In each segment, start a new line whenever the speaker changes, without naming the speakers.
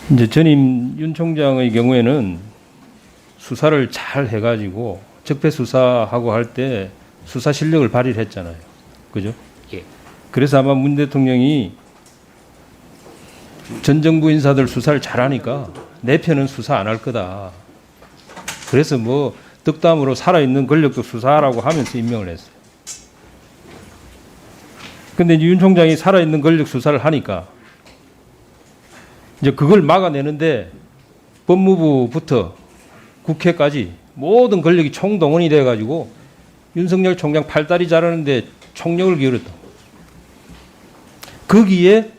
이제 전임 윤 총장의 경우에는 수사를 잘 해가지고 적폐 수사하고 할 때 수사 실력을 발휘를 했잖아요. 그죠?
예.
그래서 아마 문 대통령이 전 정부 인사들 수사를 잘하니까 내 편은 수사 안 할 거다. 그래서 뭐 덕담으로 살아있는 권력도 수사하라고 하면서 임명을 했어요. 근데 이제 윤 총장이 살아있는 권력 수사를 하니까 이제 그걸 막아내는데 법무부부터 국회까지 모든 권력이 총동원이 돼가지고 윤석열 총장 팔다리 자르는데 총력을 기울였다. 거기에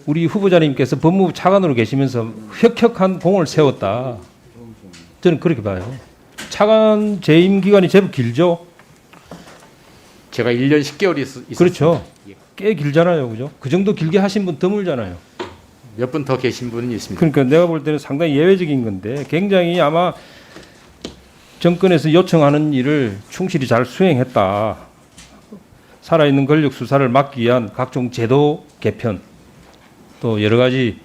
우리 후보자님께서 법무부 차관으로 계시면서 혁혁한 공을 세웠다. 저는 그렇게 봐요. 차관 재임 기간이 제법 길죠.
제가 1년 10개월이 있었습니다.
그렇죠.
예.
꽤 길잖아요, 그죠? 그 정도 길게 하신 분 드물잖아요.
몇 분 더 계신 분은 있습니다.
그러니까 내가 볼 때는 상당히 예외적인 건데 굉장히 아마 정권에서 요청하는 일을 충실히 잘 수행했다. 살아있는 권력 수사를 막기 위한 각종 제도 개편 또 여러 가지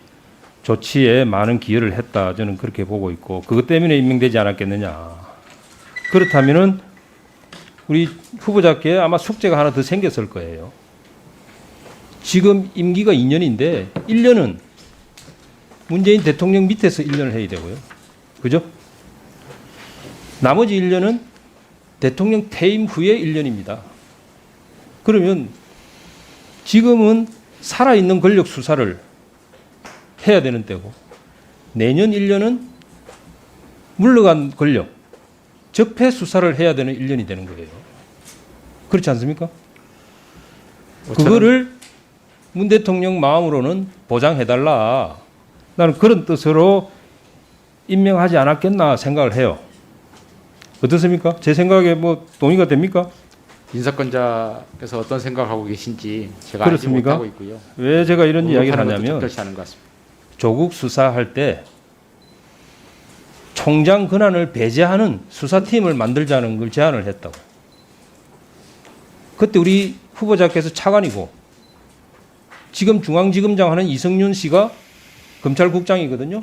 조치에 많은 기여를 했다. 저는 그렇게 보고 있고 그것 때문에 임명되지 않았겠느냐. 그렇다면은 우리 후보자께 아마 숙제가 하나 더 생겼을 거예요. 지금 임기가 2년인데 1년은 문재인 대통령 밑에서 1년을 해야 되고요. 그죠? 나머지 1년은 대통령 퇴임 후에 1년입니다. 그러면 지금은 살아있는 권력 수사를 해야 되는 때고 내년 1년은 물러간 권력, 적폐 수사를 해야 되는 1년이 되는 거예요. 그렇지 않습니까? 그거를 문 대통령 마음으로는 보장해달라. 나는 그런 뜻으로 임명하지 않았겠나 생각을 해요. 어떻습니까? 제 생각에 뭐 동의가 됩니까?
인사권자께서 어떤 생각하고 계신지 제가
그렇습니까?
알지 못하고 있고요.
왜 제가 이런 이야기를
하는 것도
하냐면
적절치 않은 것 같습니다.
조국 수사할 때 총장 권한을 배제하는 수사팀을 만들자는 걸 제안을 했다고. 그때 우리 후보자께서 차관이고 지금 중앙지검장 하는 이성윤 씨가 검찰국장이거든요.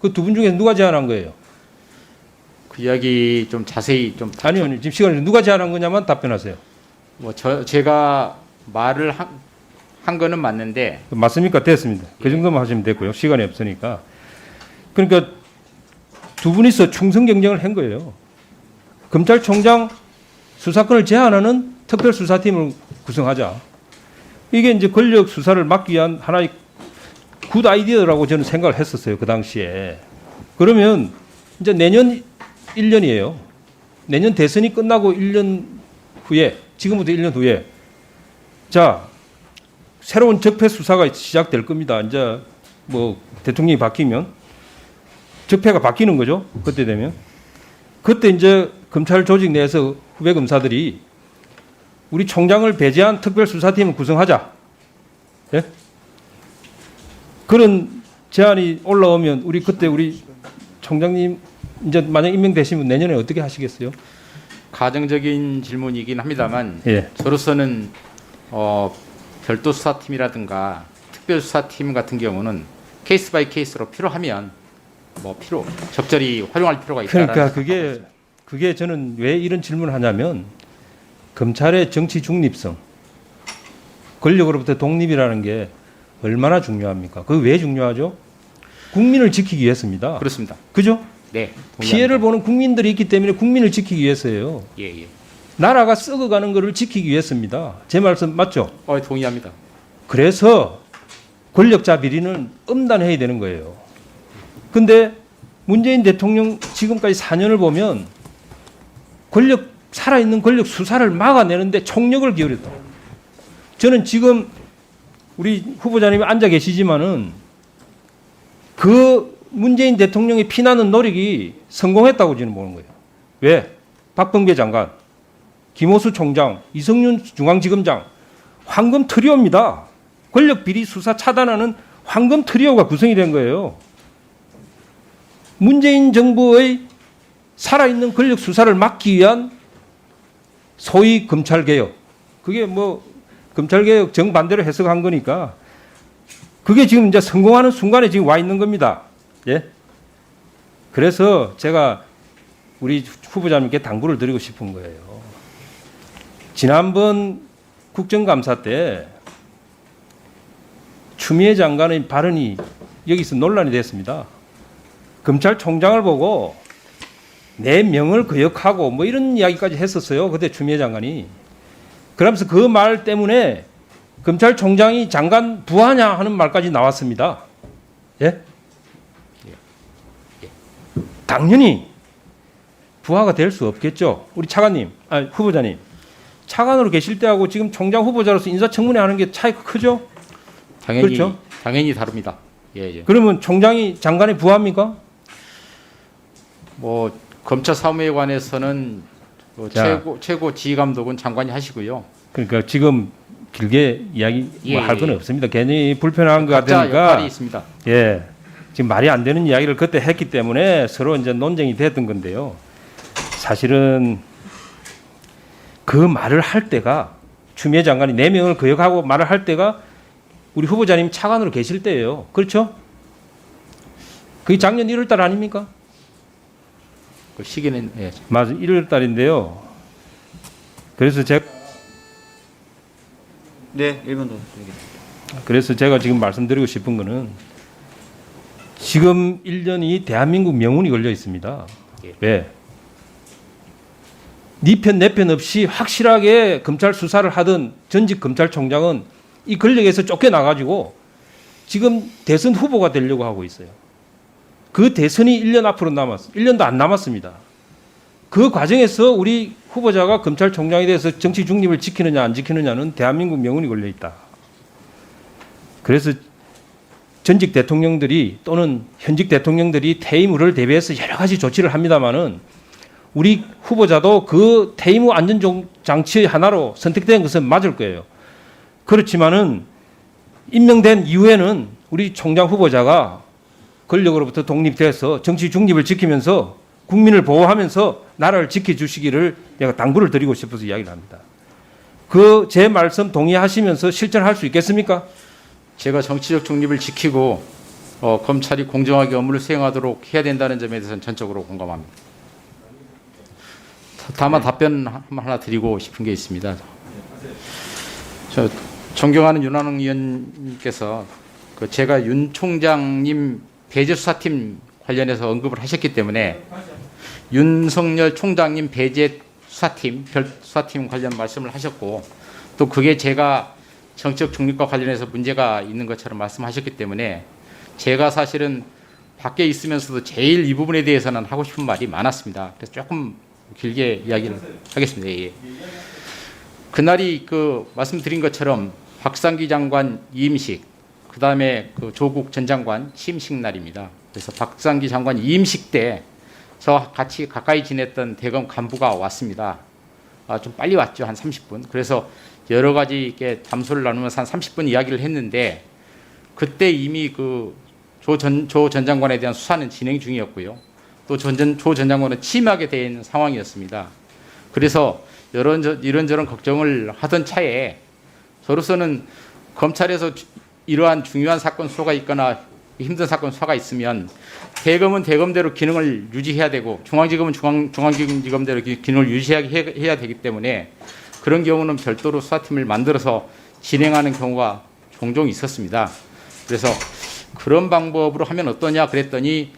그 두 분 중에 누가 제안한 거예요?
그 이야기 좀 자세히 좀
아니요, 지금 시간이 누가 제안한 거냐만 답변하세요.
제가 말을 한 거는 맞는데
맞습니까? 됐습니다. 그 정도만 하시면 됐고요. 시간이 없으니까. 그러니까 두 분이서 충성 경쟁을 한 거예요. 검찰총장 수사권을 제한하는 특별수사팀을 구성하자. 이게 이제 권력 수사를 막기 위한 하나의 굿 아이디어라고 저는 생각을 했었어요. 그 당시에. 그러면 이제 내년 1년이에요. 내년 대선이 끝나고 1년 후에, 지금부터 1년 후에, 자, 새로운 적폐 수사가 시작될 겁니다. 이제 뭐 대통령이 바뀌면 적폐가 바뀌는 거죠. 그때 되면. 그때 이제 검찰 조직 내에서 후배 검사들이 우리 총장을 배제한 특별수사팀을 구성하자. 예? 그런 제안이 올라오면 우리 그때 우리 총장님 이제 만약 임명되시면 내년에 어떻게 하시겠어요?
가정적인 질문이긴 합니다만
예.
저로서는 별도 수사팀이라든가 특별 수사팀 같은 경우는 케이스 바이 케이스로 필요하면 적절히 활용할 필요가 있다.
그러니까 그게 저는 왜 이런 질문을 하냐면 검찰의 정치 중립성, 권력으로부터 독립이라는 게 얼마나 중요합니까? 그게 왜 중요하죠? 국민을 지키기 위해서입니다.
그렇습니다.
그죠?
네. 동의합니다.
피해를 보는 국민들이 있기 때문에 국민을 지키기 위해서예요.
예.
나라가 썩어가는 것을 지키기 위해서입니다. 제 말씀 맞죠?
동의합니다.
그래서 권력자 비리는 엄단해야 되는 거예요. 근데 문재인 대통령 지금까지 4년을 보면 살아있는 권력 수사를 막아내는데 총력을 기울였다. 저는 지금 우리 후보자님이 앉아 계시지만은 그 문재인 대통령의 피나는 노력이 성공했다고 저는 보는 거예요. 왜? 박범계 장관, 김호수 총장, 이성윤 중앙지검장, 황금 트리오입니다. 권력 비리 수사 차단하는 황금 트리오가 구성이 된 거예요. 문재인 정부의 살아있는 권력 수사를 막기 위한 소위 검찰개혁. 그게 뭐 검찰개혁 정반대로 해석한 거니까 그게 지금 이제 성공하는 순간에 지금 와 있는 겁니다. 예. 그래서 제가 우리 후보자님께 당부를 드리고 싶은 거예요. 지난번 국정감사 때 추미애 장관의 발언이 여기서 논란이 됐습니다. 검찰총장을 보고 내 명을 거역하고 뭐 이런 이야기까지 했었어요. 그때 추미애 장관이. 그러면서 그 말 때문에 검찰총장이 장관 부하냐 하는 말까지 나왔습니다. 예? 당연히 부하가 될 수 없겠죠. 우리 차관님, 후보자님. 차관으로 계실 때하고 지금 총장 후보자로서 인사청문회 하는 게 차이가 크죠?
당연히
그렇죠?
당연히 다릅니다. 예, 예.
그러면 총장이 장관의 부하입니까?
뭐 검찰 사무에 관해서는
자.
최고 지휘감독은 장관이 하시고요.
그러니까 지금 길게 이야기
예,
할 건
예.
없습니다. 괜히 불편한 것
각자
같으니까.
역할이 있습니다.
예. 지금 말이 안 되는 이야기를 그때 했기 때문에 서로 이제 논쟁이 됐던 건데요. 사실은 그 말을 할 때가 추미애 장관이 내 명을 거역하고 말을 할 때가 우리 후보자님 차관으로 계실 때예요. 그렇죠? 그게 작년 1월 달 아닙니까?
그 시기는 예.
맞아. 1월 달인데요. 그래서 제가
네, 1분 더 드리겠습니다.
그래서 제가 지금 말씀드리고 싶은 거는 지금 1년이 대한민국 명운이 걸려 있습니다.
예.
왜? 네 편 내 편 없이 확실하게 검찰 수사를 하던 전직 검찰총장은 이 권력에서 쫓겨나가지고 지금 대선 후보가 되려고 하고 있어요. 그 대선이 1년 앞으로 1년도 안 남았습니다. 그 과정에서 우리 후보자가 검찰총장에 대해서 정치 중립을 지키느냐 안 지키느냐는 대한민국 명운이 걸려 있다. 그래서 전직 대통령들이 또는 현직 대통령들이 퇴임 후를 대비해서 여러 가지 조치를 합니다마는 우리 후보자도 그 퇴임 후 안전 장치의 하나로 선택된 것은 맞을 거예요. 그렇지만은 임명된 이후에는 우리 총장 후보자가 권력으로부터 독립돼서 정치 중립을 지키면서 국민을 보호하면서 나라를 지켜주시기를 내가 당부를 드리고 싶어서 이야기를 합니다. 그 제 말씀 동의하시면서 실천할 수 있겠습니까?
제가 정치적 중립을 지키고 검찰이 공정하게 업무를 수행하도록 해야 된다는 점에 대해서는 전적으로 공감합니다. 다만 답변 하나 드리고 싶은 게 있습니다. 저 존경하는 윤한홍 의원님께서 제가 윤 총장님 배제 수사팀 관련해서 언급을 하셨기 때문에 윤석열 총장님 배제 수사팀, 별 수사팀 관련 말씀을 하셨고 또 그게 제가 정치적 중립과 관련해서 문제가 있는 것처럼 말씀하셨기 때문에 제가 사실은 밖에 있으면서도 제일 이 부분에 대해서는 하고 싶은 말이 많았습니다. 그래서 조금 길게 이야기를 하겠습니다. 예. 그날이 말씀드린 것처럼 박상기 장관 이임식, 그 다음에 조국 전 장관 취임식 날입니다. 그래서 박상기 장관 이임식 때 저 같이 가까이 지냈던 대검 간부가 왔습니다. 좀 빨리 왔죠. 한 30분. 그래서 여러 가지 이렇게 담소를 나누면서 한 30분 이야기를 했는데 그때 이미 조 전 장관에 대한 수사는 진행 중이었고요. 또 조 전 장관은 취임하게 된 상황이었습니다. 그래서 이런저런 걱정을 하던 차에 저로서는 검찰에서 이러한 중요한 사건 수사가 있거나 힘든 사건 수사가 있으면 대검은 대검대로 기능을 유지해야 되고 중앙지검은 중앙지검대로 기능을 유지해야 되기 때문에 그런 경우는 별도로 수사팀을 만들어서 진행하는 경우가 종종 있었습니다. 그래서 그런 방법으로 하면 어떠냐 그랬더니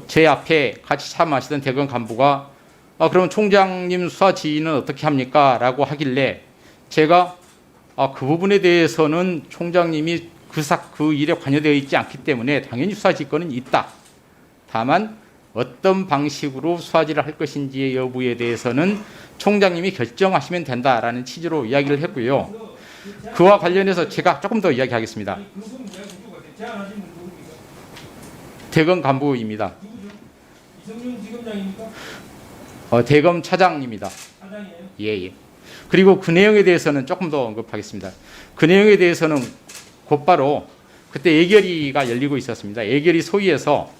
제 앞에 같이 차 마시던 대검 간부가 그럼 총장님 수사 지휘는 어떻게 합니까? 라고 하길래 제가 그 부분에 대해서는 총장님이 그 일에 관여되어 있지 않기 때문에 당연히 수사 지휘권은 있다. 다만 어떤 방식으로 수사지를 할 것인지의 여부에 대해서는 총장님이 결정하시면 된다라는 취지로 이야기를 했고요. 그와 관련해서 제가 조금 더 이야기하겠습니다. 대검 간부입니다.
이성윤 지검장입니까?
대검 차장입니다.
차장이에요?
예. 그리고 그 내용에 대해서는 조금 더 언급하겠습니다. 그 내용에 대해서는 곧바로 그때 예결위가 열리고 있었습니다. 예결위 소위에서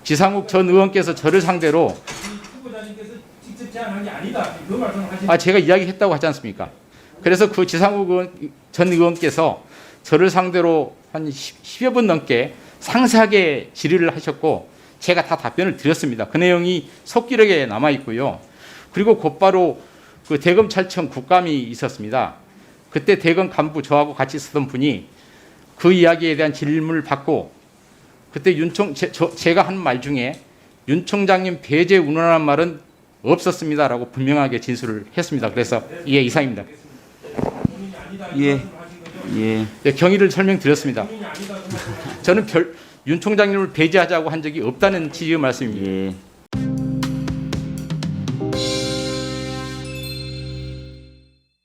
지상욱 전 의원께서 저를 상대로
후보자님께서 직접 제안한 게 아니다. 그 말씀을 하시는
제가 이야기했다고 하지 않습니까? 그래서 그 지상욱 전 의원께서 저를 상대로 한 10여 분 넘게 상세하게 질의를 하셨고 제가 다 답변을 드렸습니다. 그 내용이 속기록에 남아 있고요. 그리고 곧바로 그 대검찰청 국감이 있었습니다. 그때 대검 간부 저하고 같이 있었던 분이 그 이야기에 대한 질문을 받고 그때 제가 한 말 중에 윤 총장님 배제 운운하는 말은 없었습니다라고 분명하게 진술을 했습니다. 그래서 예, 이상입니다.
예. 예.
네, 경위를 설명드렸습니다. 저는 윤 총장님을 배제하자고 한 적이 없다는 취지의 말씀입니다.
예.